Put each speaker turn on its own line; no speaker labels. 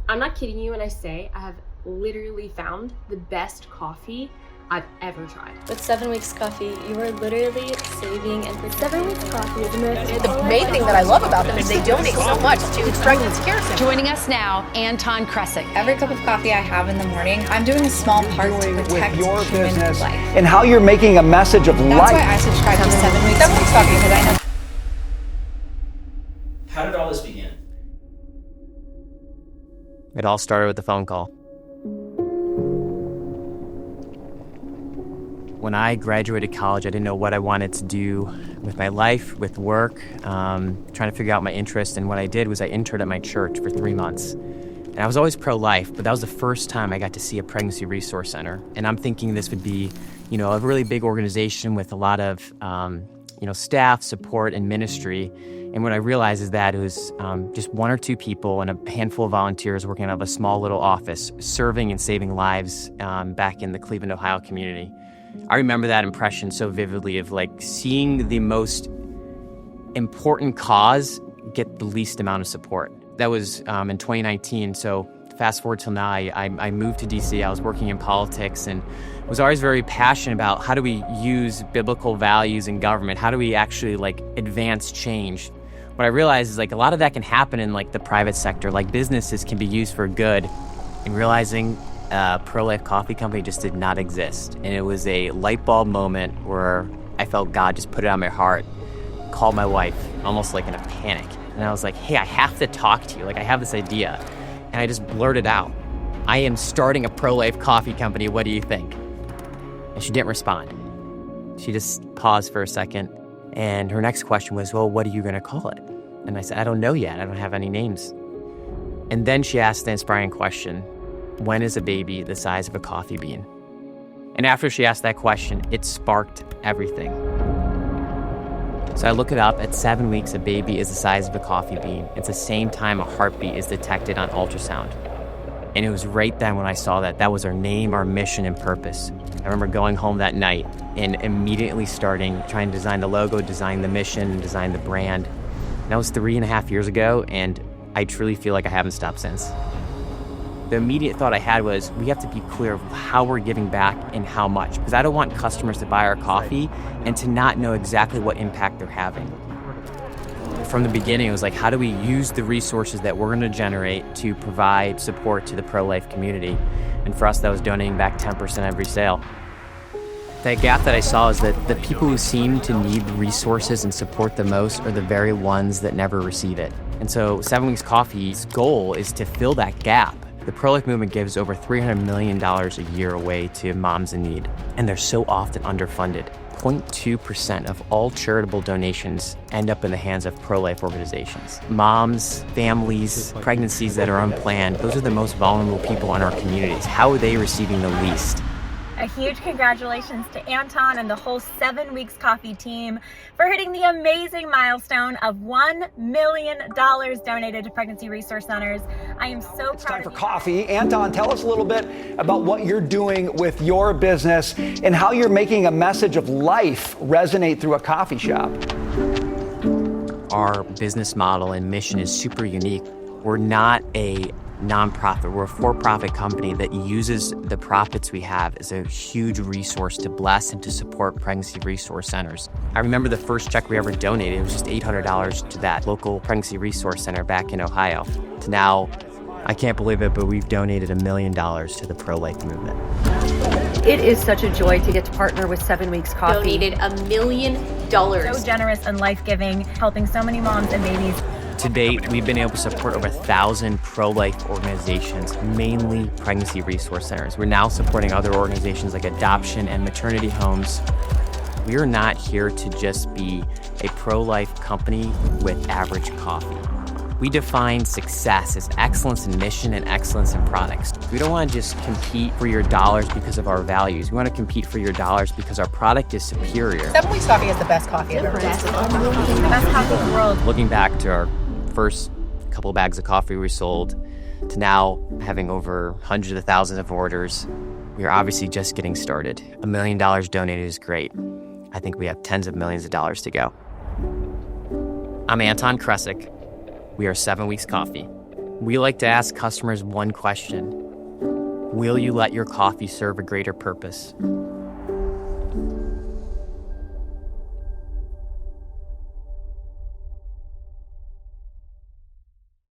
I'm not kidding you when I say I have literally found the best coffee I've ever tried.
With 7 Weeks Coffee, you are literally saving and protecting.
7 Weeks Coffee is America's.
The main thing that I love about them is they donate so much to pregnancy care centers.
Joining us now, Anton Krecic.
Every cup of coffee I have in the morning, I'm doing a small part to protect
your
human
business
life.
And how you're making a message of
That's
life.
why I subscribe to 7 Weeks Coffee, because I know.
How did all this begin?
It all started with a phone call. When I graduated college, I didn't know what I wanted to do with my life, with work, trying to figure out my interest. And what I did was I interned at my church for 3 months. And I was always pro-life, but that was the first time I got to see a pregnancy resource center. And I'm thinking this would be, a really big organization with a lot of, staff, support, and ministry. And what I realized is that it was just one or two people and a handful of volunteers working out of a small little office, serving and saving lives back in the Cleveland, Ohio community. I remember that impression so vividly of seeing the most important cause get the least amount of support. That was in 2019. So fast forward till now, I moved to DC. I was working in politics and was always very passionate about how do we use biblical values in government? How do we actually advance change? What I realized is a lot of that can happen in the private sector. Businesses can be used for good. And realizing pro-life coffee company just did not exist. And it was a light bulb moment where I felt God just put it on my heart, called my wife, almost in a panic. And I was like, hey, I have to talk to you. I have this idea. And I just blurted out, I am starting a pro-life coffee company. What do you think? And she didn't respond. She just paused for a second. And her next question was, well, what are you going to call it? And I said, I don't know yet. I don't have any names. And then she asked the inspiring question, when is a baby the size of a coffee bean? And after she asked that question, it sparked everything. So I look it up. At 7 weeks, a baby is the size of a coffee bean. It's the same time a heartbeat is detected on ultrasound. And it was right then when I saw that was our name, our mission, and purpose. I remember going home that night and immediately trying to design the logo, design the mission, design the brand. And that was 3.5 years ago, and I truly feel like I haven't stopped since. The immediate thought I had was, we have to be clear of how we're giving back and how much, because I don't want customers to buy our coffee and to not know exactly what impact they're having. From the beginning, it was how do we use the resources that we're going to generate to provide support to the pro-life community? And for us, that was donating back 10% every sale. That gap that I saw is that the people who seem to need resources and support the most are the very ones that never receive it. And so 7 Weeks Coffee's goal is to fill that gap. The pro-life movement gives over $300 million a year away to moms in need, and they're so often underfunded. 0.2% of all charitable donations end up in the hands of pro-life organizations. Moms, families, pregnancies that are unplanned, those are the most vulnerable people in our communities. How are they receiving the least?
A huge congratulations to Anton and the whole 7 Weeks Coffee team for hitting the amazing milestone of $1 million donated to pregnancy resource centers. I am so proud of you.
It's time for coffee. Anton, tell us a little bit about what you're doing with your business and how you're making a message of life resonate through a coffee shop.
Our business model and mission is super unique. We're not a nonprofit. We're a for-profit company that uses the profits we have as a huge resource to bless and to support pregnancy resource centers. I remember the first check we ever donated, it was just $800 to that local pregnancy resource center back in Ohio. To now, I can't believe it, but we've donated $1 million to the pro-life movement.
It is such a joy to get to partner with 7 Weeks Coffee.
Donated $1 million.
So generous and life-giving, helping so many moms and babies.
To date, we've been able to support over 1,000 pro-life organizations, mainly pregnancy resource centers. We're now supporting other organizations like adoption and maternity homes. We are not here to just be a pro-life company with average coffee. We define success as excellence in mission and excellence in products. We don't want to just compete for your dollars because of our values. We want to compete for your dollars because our product is superior.
7 Weeks Coffee is the best coffee I've ever
Best coffee in the world.
Looking back to our first couple of bags of coffee we sold to now having over hundreds of thousands of orders, we are obviously just getting started. $1 million donated is great. I think we have tens of millions of dollars to go. I'm Anton Krecic. We are 7 Weeks Coffee. We like to ask customers one question: will you let your coffee serve a greater purpose?